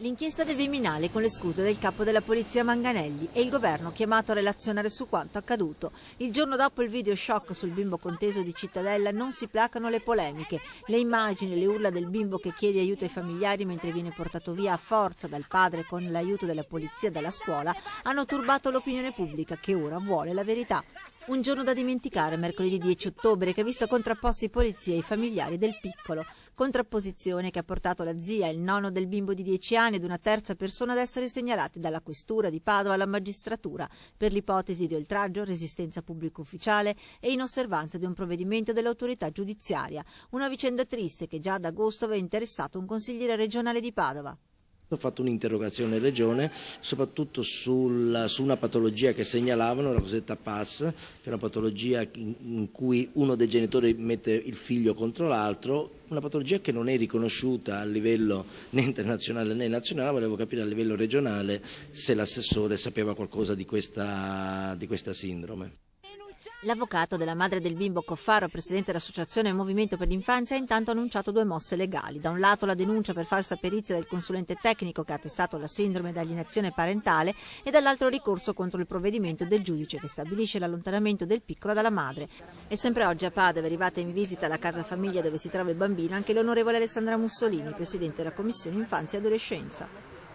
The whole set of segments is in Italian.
L'inchiesta del Viminale con le scuse del capo della polizia Manganelli e il governo chiamato a relazionare su quanto accaduto. Il giorno dopo il video shock sul bimbo conteso di Cittadella non si placano le polemiche. Le immagini e le urla del bimbo che chiede aiuto ai familiari mentre viene portato via a forza dal padre con l'aiuto della polizia e dalla scuola hanno turbato l'opinione pubblica che ora vuole la verità. Un giorno da dimenticare, mercoledì 10 ottobre, che ha visto contrapposti polizia e i familiari del piccolo. Contrapposizione che ha portato la zia e il nonno del bimbo di 10 anni ed una terza persona ad essere segnalati dalla questura di Padova alla magistratura per l'ipotesi di oltraggio, resistenza pubblico ufficiale e inosservanza di un provvedimento dell'autorità giudiziaria. Una vicenda triste che già ad agosto aveva interessato un consigliere regionale di Padova. Ho fatto un'interrogazione in regione soprattutto su una patologia che segnalavano, la cosiddetta PAS, che è una patologia in cui uno dei genitori mette il figlio contro l'altro, una patologia che non è riconosciuta a livello né internazionale né nazionale. Volevo capire a livello regionale se l'assessore sapeva qualcosa di questa sindrome. L'avvocato della madre del bimbo Coffaro, presidente dell'associazione Movimento per l'Infanzia, ha intanto annunciato 2 mosse legali. Da un lato la denuncia per falsa perizia del consulente tecnico che ha attestato la sindrome da alienazione parentale e dall'altro ricorso contro il provvedimento del giudice che stabilisce l'allontanamento del piccolo dalla madre. E sempre oggi a Padova è arrivata in visita alla casa famiglia dove si trova il bambino anche l'onorevole Alessandra Mussolini, presidente della Commissione Infanzia e Adolescenza.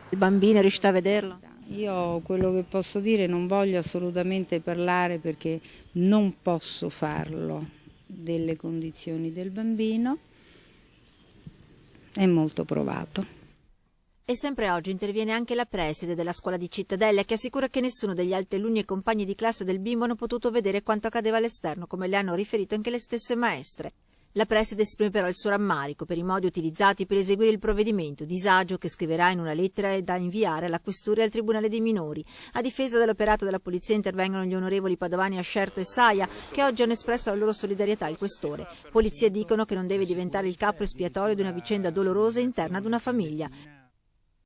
Il bambino è riuscito a vederlo? Io quello che posso dire non voglio assolutamente parlare perché non posso farlo delle condizioni del bambino, è molto provato. E sempre oggi interviene anche la preside della scuola di Cittadella che assicura che nessuno degli altri alunni e compagni di classe del bimbo hanno potuto vedere quanto accadeva all'esterno, come le hanno riferito anche le stesse maestre. La preside esprime però il suo rammarico per i modi utilizzati per eseguire il provvedimento, disagio che scriverà in una lettera da inviare alla questura e al Tribunale dei minori. A difesa dell'operato della polizia intervengono gli onorevoli padovani Ascerto e Saia, che oggi hanno espresso la loro solidarietà al questore. Polizia dicono che non deve diventare il capro espiatorio di una vicenda dolorosa interna ad una famiglia.